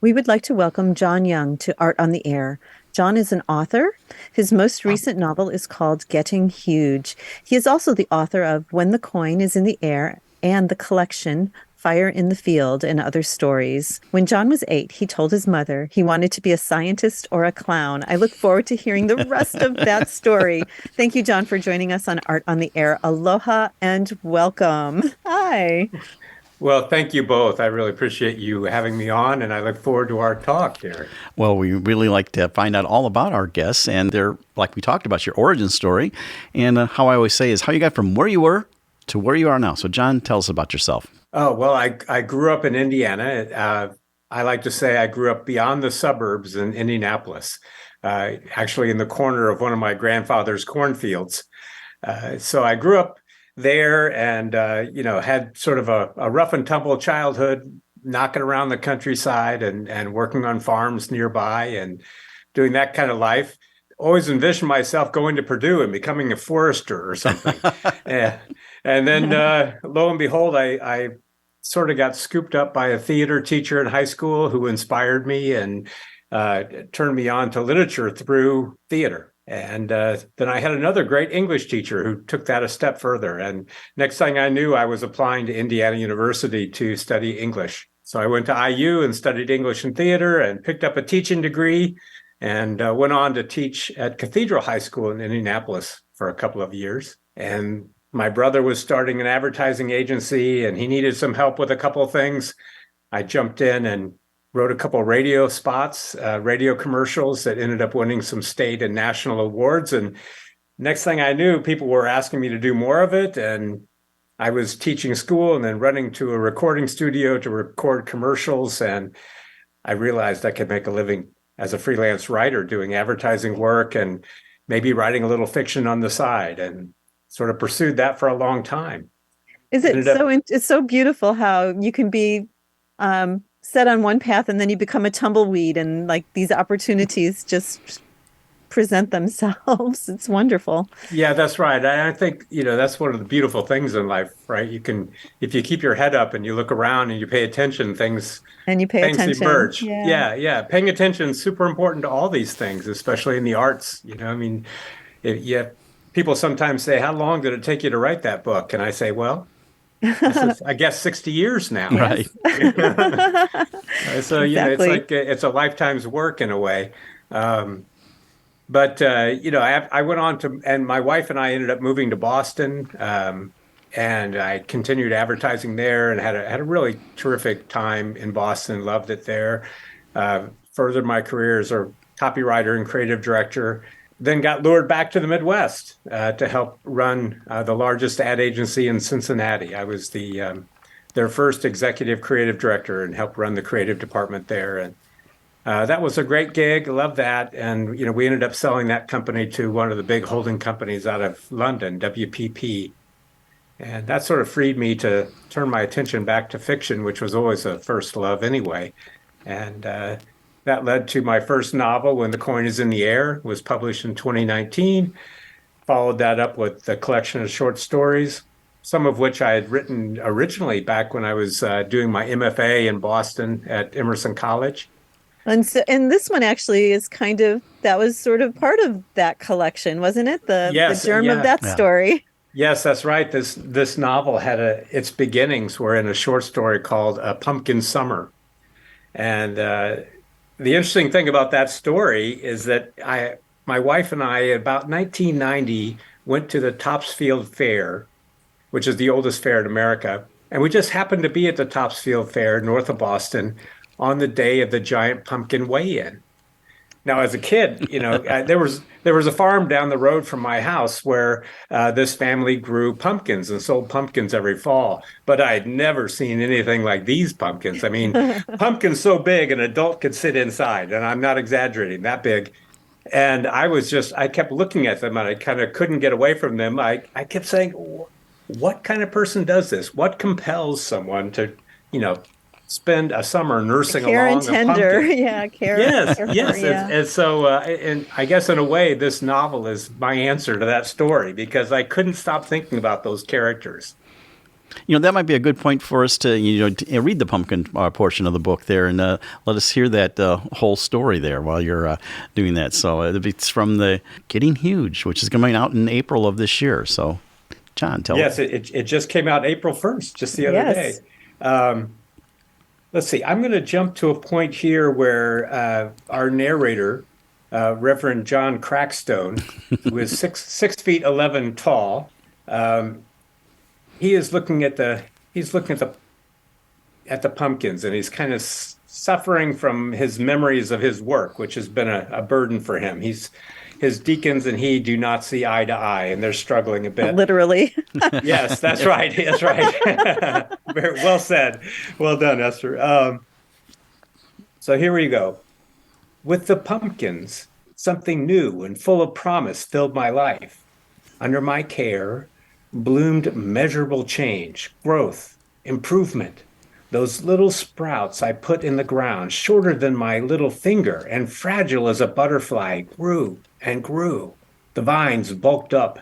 We would like to welcome John Young to Art on the Air. John is an author. His most recent novel is called Getting Huge. He is also the author of When the Coin is in the Air and the collection Fire in the Field and Other Stories. When John was 8, he told his mother he wanted to be a scientist or a clown. I look forward to hearing the rest of that story. Thank you, John, for joining us on Art on the Air. Aloha and welcome. Hi. Well, thank you both. I really appreciate you having me on, and I look forward to our talk here. Well, we really like to find out all about our guests, and they're, like we talked about, your origin story. And how I always say is how you got from where you were to where you are now. So, John, tell us about yourself. Oh, well, I grew up in Indiana. I like to say I grew up beyond the suburbs in Indianapolis, actually in the corner of one of my grandfather's cornfields. So I grew up there and, had sort of a rough and tumble childhood, knocking around the countryside and working on farms nearby and doing that kind of life. Always envisioned myself going to Purdue and becoming a forester or something. And then lo and behold, I sort of got scooped up by a theater teacher in high school who inspired me and turned me on to literature through theater. And then I had another great English teacher who took that a step further. And next thing I knew, I was applying to Indiana University to study English. So I went to IU and studied English and theater and picked up a teaching degree and went on to teach at Cathedral High School in Indianapolis for a couple of years. And my brother was starting an advertising agency and he needed some help with a couple of things. I jumped in and wrote a couple of radio spots, radio commercials that ended up winning some state and national awards. And next thing I knew, people were asking me to do more of it. And I was teaching school and then running to a recording studio to record commercials. And I realized I could make a living as a freelance writer doing advertising work and maybe writing a little fiction on the side. And sort of pursued that for a long time. Is it it's so beautiful how you can be set on one path and then you become a tumbleweed, and like these opportunities just present themselves. It's wonderful. Yeah, that's right. I think, that's one of the beautiful things in life, right? You can, if you keep your head up and you look around and you pay attention, things emerge. Yeah. Paying attention is super important to all these things, especially in the arts. People sometimes say, how long did it take you to write that book? And I say, well, I guess 60 years now. Right. So, it's like it's a lifetime's work in a way. But I went on to, and my wife and I ended up moving to Boston, and I continued advertising there and had a really terrific time in Boston, loved it there. Furthered my career as a copywriter and creative director. Then got lured back to the Midwest to help run the largest ad agency in Cincinnati. I was their first executive creative director and helped run the creative department there. And that was a great gig. Loved that. And we ended up selling that company to one of the big holding companies out of London, WPP. And that sort of freed me to turn my attention back to fiction, which was always a first love anyway. And that led to my first novel, When the Coin is in the Air, was published in 2019. Followed that up with a collection of short stories, some of which I had written originally back when I was doing my MFA in Boston at Emerson College. And this one actually is that was sort of part of that collection, wasn't it? The germ of that story. Yes, that's right. This novel had its beginnings were in a short story called A Pumpkin Summer. And the interesting thing about that story is that my wife and I, about 1990, went to the Topsfield Fair, which is the oldest fair in America. And we just happened to be at the Topsfield Fair north of Boston on the day of the giant pumpkin weigh-in. Now, as a kid, there was a farm down the road from my house where this family grew pumpkins and sold pumpkins every fall. But I'd never seen anything like these pumpkins. I mean, pumpkins so big an adult could sit inside, and I'm not exaggerating, that big. And I kept looking at them, and I kind of couldn't get away from them. I kept saying, what kind of person does this? What compels someone to, spend a summer nursing care along and tender. a pumpkin? Yeah, care. Yes. Yeah. And so, and I guess in a way, this novel is my answer to that story, because I couldn't stop thinking about those characters. That might be a good point for us to read the pumpkin portion of the book there, and let us hear that whole story there while you're doing that. So it's from the Getting Huge, which is coming out in April of this year. So, John, tell us. Yes, it just came out April 1st, just the other day. Let's see. I'm going to jump to a point here where our narrator, Reverend John Crackstone, who is 6 feet 11 tall, he is looking at the pumpkins, and he's kind of suffering from his memories of his work, which has been a burden for him. His deacons and he do not see eye to eye, and they're struggling a bit. Literally. Yes, that's right. That's right. Very well said. Well done, Esther. So here we go. With the pumpkins, something new and full of promise filled my life. Under my care bloomed measurable change, growth, improvement. Those little sprouts I put in the ground, shorter than my little finger and fragile as a butterfly, grew and grew. The vines bulked up,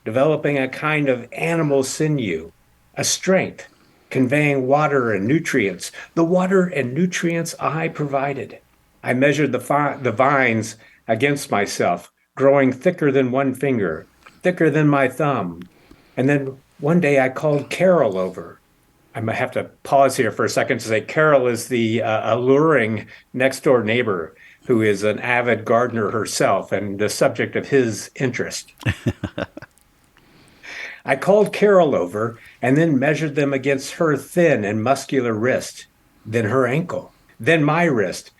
developing a kind of animal sinew, a strength, conveying water and nutrients. The water and nutrients I provided. I measured the vines against myself, growing thicker than one finger, thicker than my thumb. And then one day I called Carol over. I might have to pause here for a second to say Carol is the alluring next door neighbor who is an avid gardener herself and the subject of his interest. I called Carol over and then measured them against her thin and muscular wrist, then her ankle, then my wrist.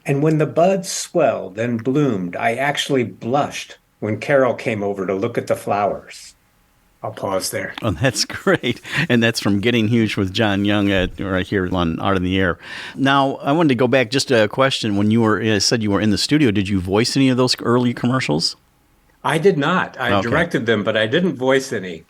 And when the buds swelled and bloomed, I actually blushed when Carol came over to look at the flowers. I'll pause there. Oh, that's great. And that's from Getting Huge with John Young right here on Art in the Air. Now, I wanted to go back just to a question. When you said you were in the studio, did you voice any of those early commercials? I did not. I Okay. directed them, but I didn't voice any.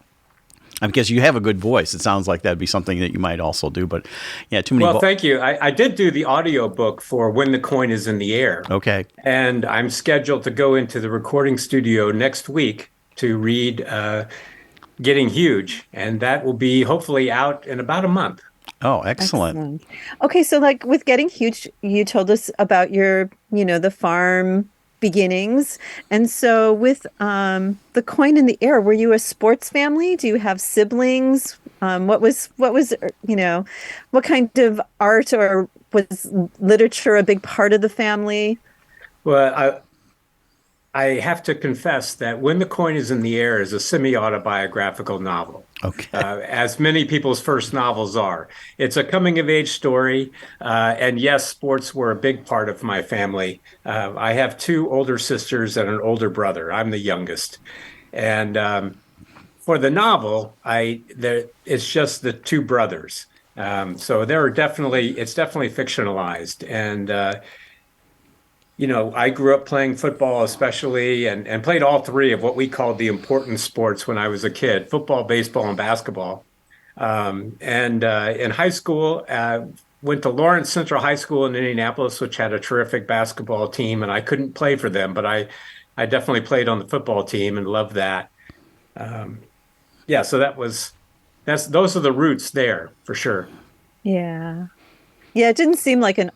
Because you have a good voice. It sounds like that'd be something that you might also do. But yeah, too many. Well, thank you. I did do the audio book for When the Coin is in the Air. Okay. And I'm scheduled to go into the recording studio next week to read Getting Huge. And that will be hopefully out in about a month. Oh, excellent. Okay, so like with Getting Huge, you told us about your, the farm beginnings. And so with The Coin in the Air, were you a sports family? Do you have siblings? What was what kind of art or was literature a big part of the family? Well, I have to confess that When the Coin is in the Air is a semi-autobiographical novel. Okay. As many people's first novels are. It's a coming-of-age story, and yes, sports were a big part of my family. I have two older sisters and an older brother. I'm the youngest. And for the novel, it's just the two brothers. So it's definitely fictionalized. And I grew up playing football, especially, and played all three of what we called the important sports when I was a kid: football, baseball, and basketball. And in high school, went to Lawrence Central High School in Indianapolis, which had a terrific basketball team, and I couldn't play for them, but I definitely played on the football team and loved that. So those are the roots there for sure. Yeah. Yeah, it didn't seem like an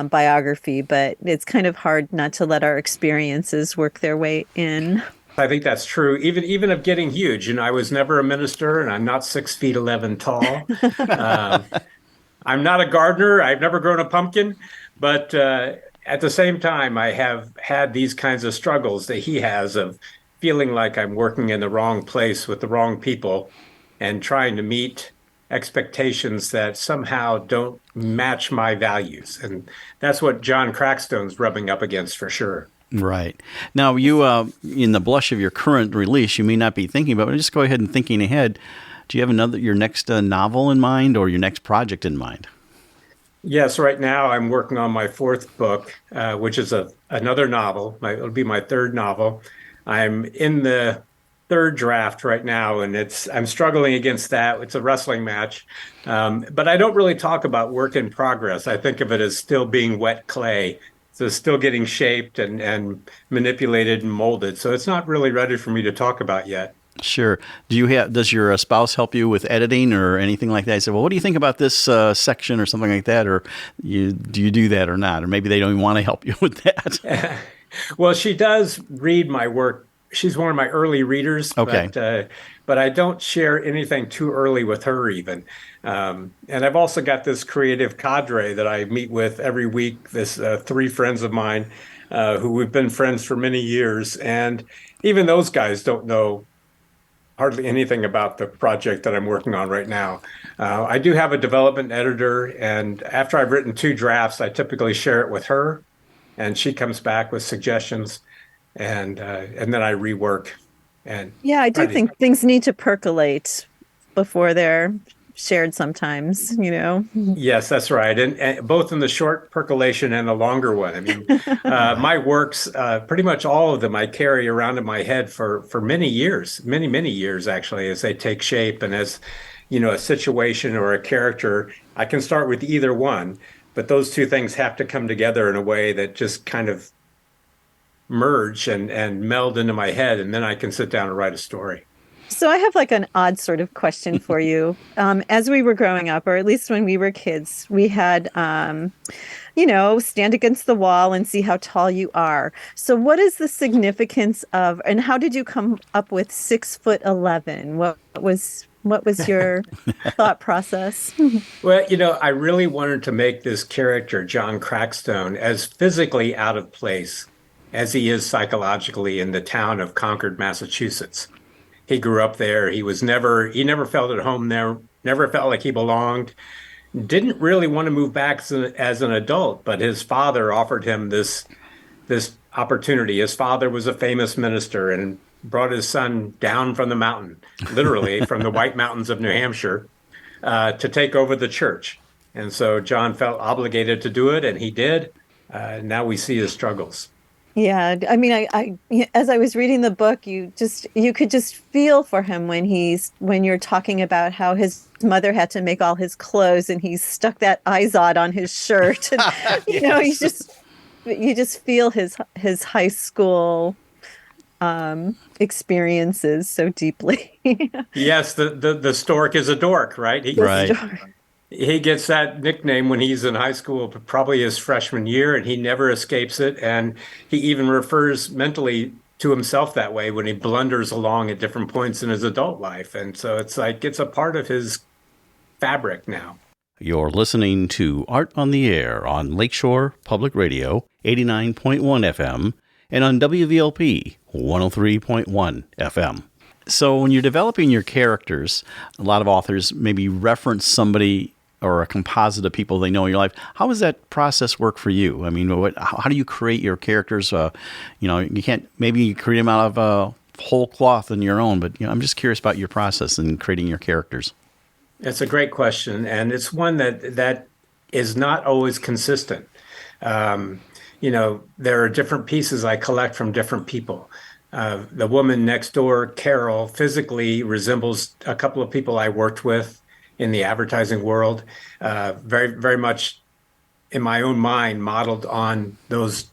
biography, but it's kind of hard not to let our experiences work their way in. I think that's true. Even of Getting Huge. I was never a minister, and I'm not 6'11" tall. I'm not a gardener. I've never grown a pumpkin, but at the same time, I have had these kinds of struggles that he has of feeling like I'm working in the wrong place with the wrong people and trying to meet expectations that somehow don't match my values. And that's what John Crackstone's rubbing up against for sure. Right. Now, you, in the blush of your current release, you may not be thinking about it, but just go ahead and thinking ahead. Do you have your next novel in mind or your next project in mind? Yes, right now I'm working on my fourth book, which is another novel. It'll be my third novel. I'm in the third draft right now, and I'm struggling against that. It's a wrestling match, but I don't really talk about work in progress. I think of it as still being wet clay, so it's still getting shaped and manipulated and molded. So it's not really ready for me to talk about yet. Sure. Does your spouse help you with editing or anything like that? I said, well, what do you think about this section or something like that? Or do you do that or not? Or maybe they don't even want to help you with that. Well, she does read my work. She's one of my early readers, okay. But I don't share anything too early with her even. And I've also got this creative cadre that I meet with every week, this three friends of mine who we've been friends for many years. And even those guys don't know hardly anything about the project that I'm working on right now. I do have a development editor, and after I've written two drafts, I typically share it with her, and she comes back with suggestions. And then I rework. And yeah, I do think things need to percolate before they're shared sometimes, Yes, that's right. And both in the short percolation and the longer one. I mean, my works, pretty much all of them I carry around in my head for many years, many years, actually, as they take shape. And as, a situation or a character, I can start with either one, but those two things have to come together in a way that just kind of merge and meld into my head, and then I can sit down and write a story. So I have like an odd sort of question for you. As we were growing up, or at least when we were kids, we had, stand against the wall and see how tall you are. So what is the significance of, and how did you come up with 6'11"? What was your thought process? Well, I really wanted to make this character, John Crackstone, as physically out of place as he is psychologically in the town of Concord, Massachusetts. He grew up there. He never felt at home there, never felt like he belonged, didn't really want to move back as an adult, but his father offered him this opportunity. His father was a famous minister and brought his son down from the mountain, literally from the White Mountains of New Hampshire, to take over the church. And so John felt obligated to do it, and he did. Now we see his struggles. Yeah, I mean, as I was reading the book, you could just feel for him when you're talking about how his mother had to make all his clothes and he stuck that Izod on his shirt, and Yes. you just feel his high school experiences so deeply. Yes, the stork is a dork, right? The Right. story. He gets that nickname when he's in high school, probably his freshman year, and he never escapes it. And he even refers mentally to himself that way when he blunders along at different points in his adult life. And so it's like it's a part of his fabric now. You're listening to Art on the Air on Lakeshore Public Radio, 89.1 FM, and on WVLP, 103.1 FM. So when you're developing your characters, a lot of authors maybe reference somebody or a composite of people they know in your life. How does that process work for you? I mean, how do you create your characters? You can't, maybe you create them out of whole cloth in your own, but I'm just curious about your process in creating your characters. It's a great question, and it's one that is not always consistent. There are different pieces I collect from different people. The woman next door, Carol, physically resembles a couple of people I worked with in the advertising world, very, very much in my own mind modeled on those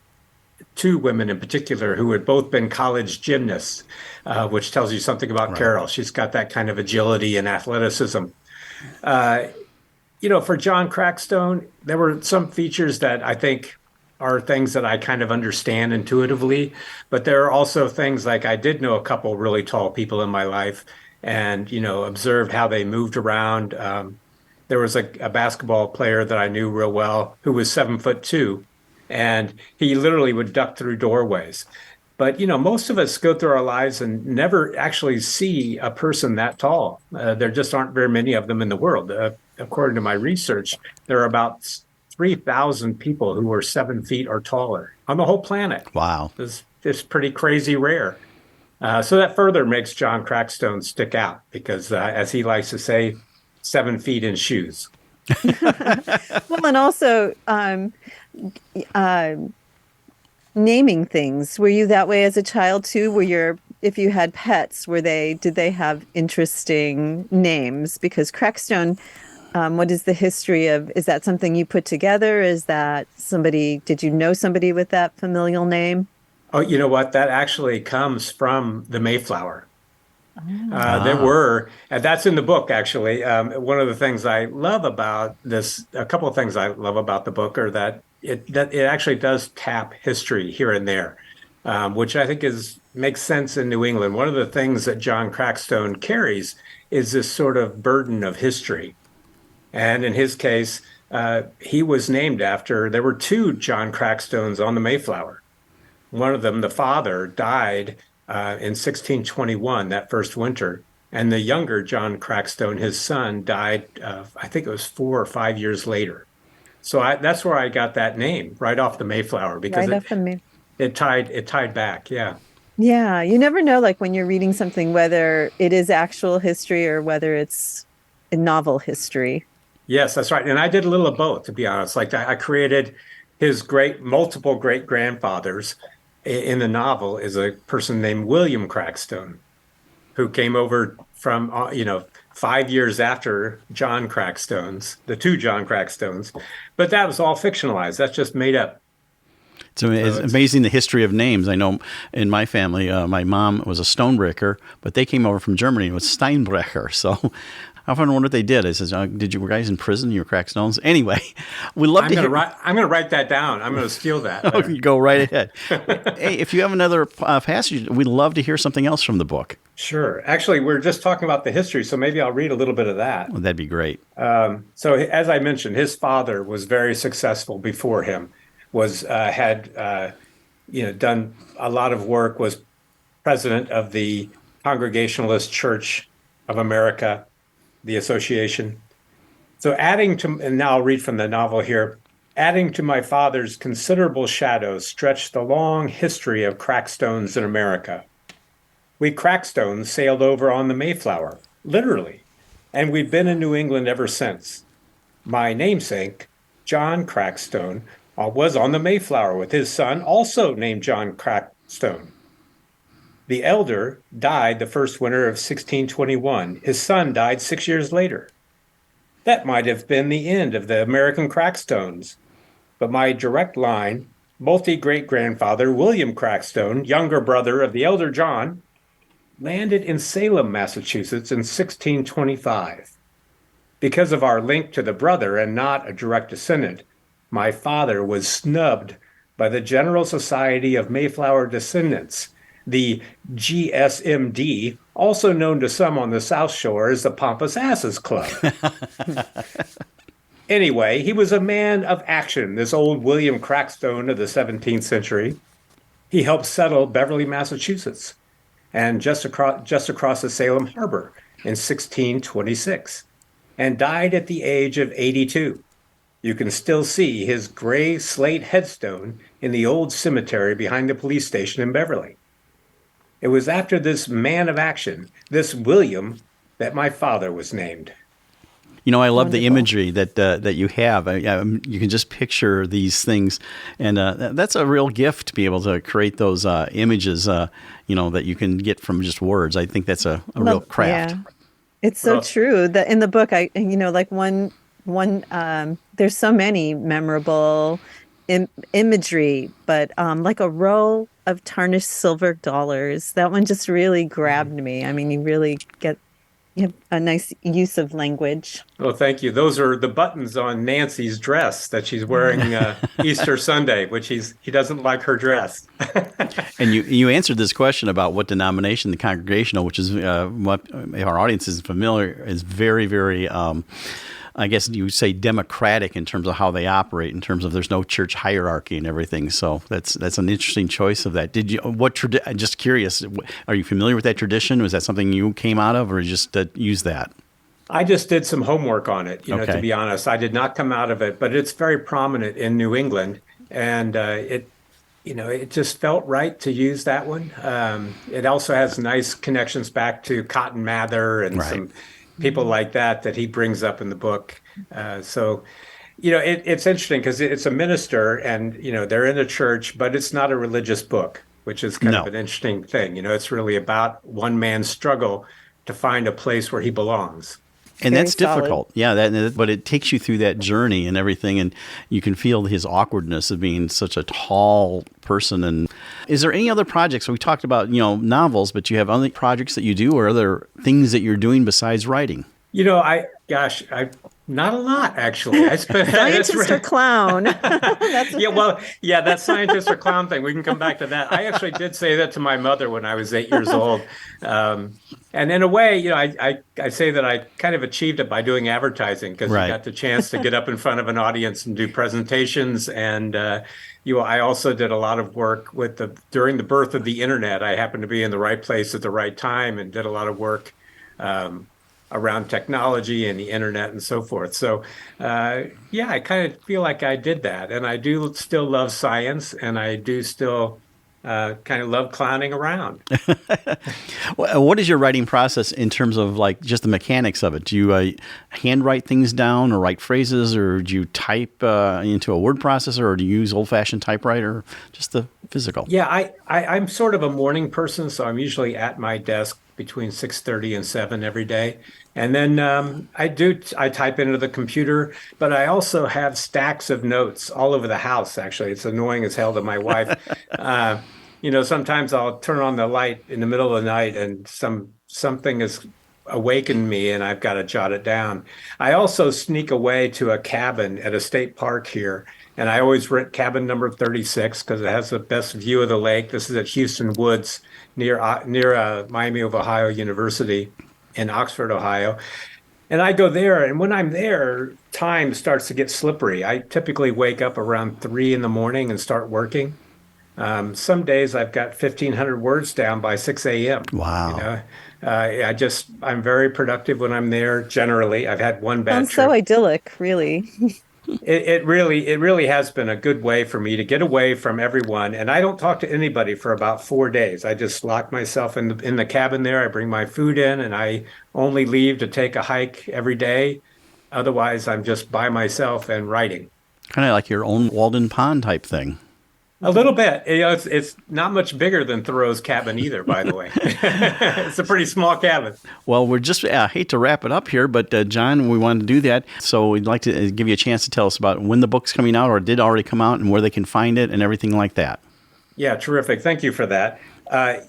two women in particular who had both been college gymnasts, which tells you something about Carol. She's got that kind of agility and athleticism. For John Crackstone, there were some features that I think are things that I kind of understand intuitively, but there are also things like I did know a couple really tall people in my life and, observed how they moved around. There was a basketball player that I knew real well who was 7'2", and he literally would duck through doorways. But, most of us go through our lives and never actually see a person that tall. There just aren't very many of them in the world. According to my research, there are about 3,000 people who are 7 feet or taller on the whole planet. Wow. It's pretty crazy rare. So that further makes John Crackstone stick out because, as he likes to say, 7 feet in shoes. Well, and also naming things. Were you that way as a child too? If you had pets, did they have interesting names? Because Crackstone, what is the history of, is that something you put together? Is that did you know somebody with that familial name? Oh, you know what? That actually comes from the Mayflower. There were, and that's in the book, actually. One of the things I love about this, a couple of things I love about the book are that it actually does tap history here and there, which I think makes sense in New England. One of the things that John Crackstone carries is this sort of burden of history. And in his case, he was named after, there were two John Crackstones on the Mayflower. One of them, the father, died in 1621, that first winter. And the younger John Crackstone, his son, died, I think it was 4 or 5 years later. So that's where I got that name, right off the Mayflower, because it tied back, yeah. Yeah, you never know, like when you're reading something, whether it is actual history or whether it's a novel history. Yes, that's right. And I did a little of both, to be honest. Like I created his multiple great-grandfathers. In the novel is a person named William Crackstone, who came over from, 5 years after John Crackstone's, the two John Crackstones. But that was all fictionalized. That's just made up. It's amazing the history of names. I know in my family, my mom was a Stonebreaker, but they came over from Germany and it was Steinbrecher. So I often wonder what they did. I says, "Did you guys in prison? You were Crackstones?" Anyway, we love to hear. I'm going to write that down. I'm going to steal that. Oh, you go right ahead. Hey, if you have another passage, we'd love to hear something else from the book. Sure. Actually, we're just talking about the history, so maybe I'll read a little bit of that. Well, that'd be great. So, as I mentioned, his father was very successful before him. Had done a lot of work. Was president of the Congregationalist Church of America, the association. So and now I'll read from the novel here. Adding to my father's considerable shadows stretched the long history of Crackstones in America. We Crackstones sailed over on the Mayflower, literally, and we've been in New England ever since. My namesake, John Crackstone, was on the Mayflower with his son, also named John Crackstone. The elder died the first winter of 1621. His son died 6 years later. That might have been the end of the American Crackstones. But my direct line, multi-great-grandfather William Crackstone, younger brother of the elder John, landed in Salem, Massachusetts in 1625. Because of our link to the brother and not a direct descendant, my father was snubbed by the General Society of Mayflower Descendants, the GSMD, also known to some on the South Shore as the Pompous Asses Club. Anyway, he was a man of action, this old William Crackstone of the 17th century. He helped settle Beverly, Massachusetts, and just across the Salem Harbor in 1626, and died at the age of 82. You can still see his gray slate headstone in the old cemetery behind the police station in Beverly. It was after this man of action, this William, that my father was named. You know, I love the imagery that you have. You can just picture these things, and that's a real gift to be able to create those images. That you can get from just words. I think that's a real craft. Yeah. It's so true that in the book, there's so many memorable imagery, but like a row of tarnished silver dollars. That one just really grabbed me. I mean, you have a nice use of language. Oh, thank you. Those are the buttons on Nancy's dress that she's wearing Easter Sunday, which he doesn't like her dress. And you answered this question about what denomination, the Congregational, which is what our audience is familiar, is very, very I guess you would say democratic in terms of how they operate, in terms of there's no church hierarchy and everything. So that's an interesting choice of that. I'm just curious, are you familiar with that tradition? Was that something you came out of, or you just use that? I just did some homework on it, to be honest. I did not come out of it, but it's very prominent in New England. And it just felt right to use that one. It also has nice connections back to Cotton Mather and some people like that he brings up in the book. So it's interesting because it's a minister and, they're in a church, but it's not a religious book, which is kind of an interesting thing. It's really about one man's struggle to find a place where he belongs. And that's difficult. Yeah, but it takes you through that journey and everything, and you can feel his awkwardness of being such a tall person. And is there any other projects? So we talked about, novels, but you have other projects that you do, or other things that you're doing besides writing? Not a lot, actually. I spent Scientist or clown. That scientist or clown thing. We can come back to that. I actually did say that to my mother when I was 8 years old. And in a way, I say that I kind of achieved it by doing advertising, because I got the chance to get up in front of an audience and do presentations. And, I also did a lot of work during the birth of the internet. I happened to be in the right place at the right time and did a lot of work around technology and the internet and so forth. So, I kind of feel like I did that. And I do still love science, and I do still kind of love clowning around. What is your writing process in terms of like just the mechanics of it? Do you handwrite things down or write phrases, or do you type into a word processor, or do you use old-fashioned typewriter? Just the physical. Yeah, I'm sort of a morning person, so I'm usually at my desk between 6:30 and 7 every day. And then I type into the computer, but I also have stacks of notes all over the house, actually. It's annoying as hell to my wife. Sometimes I'll turn on the light in the middle of the night and something has awakened me and I've got to jot it down. I also sneak away to a cabin at a state park here, and I always rent cabin number 36 because it has the best view of the lake. This is at Houston Woods near Miami of Ohio University in Oxford, Ohio. And I go there, and when I'm there, time starts to get slippery. I typically wake up around 3 in the morning and start working. Some days I've got 1,500 words down by 6 a.m. Wow. I'm very productive when I'm there. Generally, I've had one bad trip. So idyllic, really. It really has been a good way for me to get away from everyone. And I don't talk to anybody for about 4 days. I just lock myself in the cabin there. I bring my food in, and I only leave to take a hike every day. Otherwise, I'm just by myself and writing. Kind of like your own Walden Pond type thing. A little bit. It's not much bigger than Thoreau's cabin either, by the way. It's a pretty small cabin. Well, we're just, I hate to wrap it up here, but John, we wanted to do that. So we'd like to give you a chance to tell us about when the book's coming out or did already come out and where they can find it and everything like that. Yeah, terrific. Thank you for that.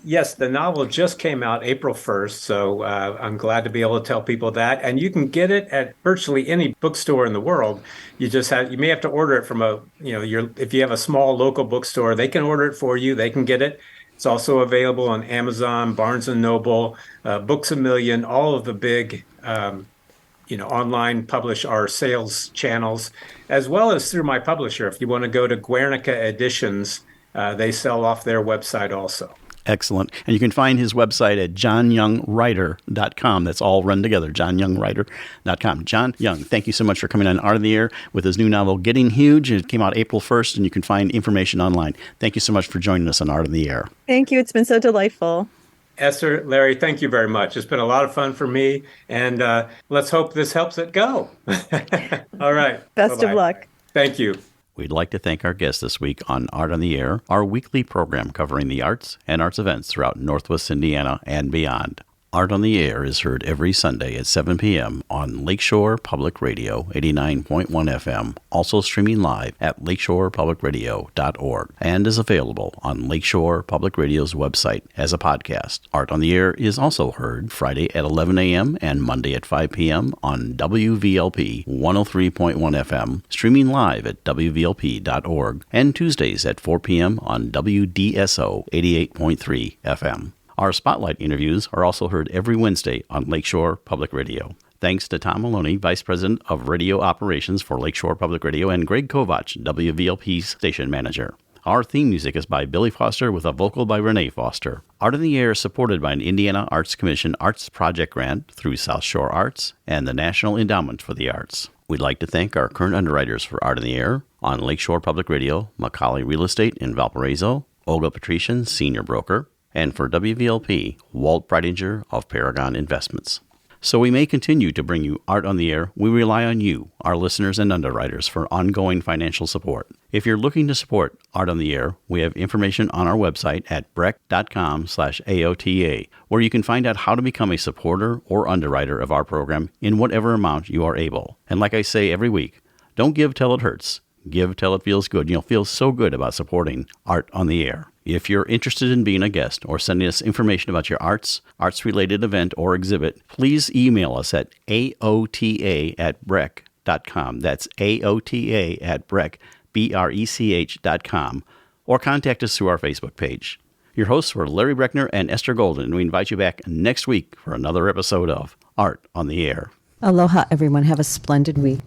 Yes, the novel just came out April 1st, so I'm glad to be able to tell people that. And you can get it at virtually any bookstore in the world. You may have to order it from if you have a small local bookstore, they can order it for you. They can get it. It's also available on Amazon, Barnes & Noble, Books A Million, all of the big online publish our sales channels, as well as through my publisher. If you want to go to Guernica Editions, they sell off their website also. Excellent. And you can find his website at johnyoungwriter.com. That's all run together, johnyoungwriter.com. John Young, thank you so much for coming on Art of the Air with his new novel, Getting Huge. It came out April 1st, and you can find information online. Thank you so much for joining us on Art of the Air. Thank you. It's been so delightful. Esther, Larry, thank you very much. It's been a lot of fun for me, and let's hope this helps it go. All right. Best Bye-bye. of luck. Thank you. We'd like to thank our guest this week on Art on the Air, our weekly program covering the arts and arts events throughout Northwest Indiana and beyond. Art on the Air is heard every Sunday at 7 p.m. on Lakeshore Public Radio 89.1 FM, also streaming live at lakeshorepublicradio.org, and is available on Lakeshore Public Radio's website as a podcast. Art on the Air is also heard Friday at 11 a.m. and Monday at 5 p.m. on WVLP 103.1 FM, streaming live at wvlp.org, and Tuesdays at 4 p.m. on WDSO 88.3 FM. Our Spotlight interviews are also heard every Wednesday on Lakeshore Public Radio. Thanks to Tom Maloney, Vice President of Radio Operations for Lakeshore Public Radio, and Greg Kovach, WVLP's Station Manager. Our theme music is by Billy Foster with a vocal by Renee Foster. Art in the Air is supported by an Indiana Arts Commission Arts Project grant through South Shore Arts and the National Endowment for the Arts. We'd like to thank our current underwriters for Art in the Air on Lakeshore Public Radio, Macaulay Real Estate in Valparaiso, Olga Patrician, Senior Broker, and for WVLP, Walt Breidinger of Paragon Investments. So we may continue to bring you Art on the Air. We rely on you, our listeners and underwriters, for ongoing financial support. If you're looking to support Art on the Air, we have information on our website at breck.com/AOTA, where you can find out how to become a supporter or underwriter of our program in whatever amount you are able. And like I say every week, don't give till it hurts. Give till it feels good. You'll feel so good about supporting Art on the Air. If you're interested in being a guest or sending us information about your arts-related event or exhibit, please email us at aota@breck.com. That's aota@breck.com, or contact us through our Facebook page. Your hosts were Larry Breckner and Esther Golden, and we invite you back next week for another episode of Art on the Air. Aloha, everyone. Have a splendid week.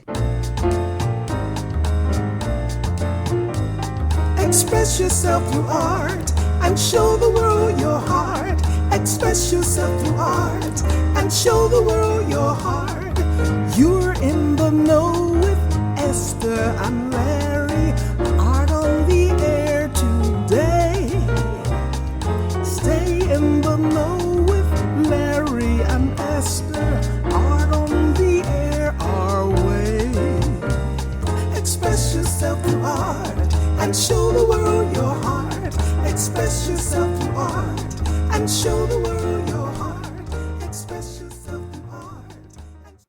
Express yourself through art and show the world your heart. Express yourself through art and show the world your heart. You're in the know with Esther and Larry. Art on the Air today. Stay in the know with Larry and Esther. Art on the Air our way. Express yourself through art and show the world your heart. Express yourself through art and show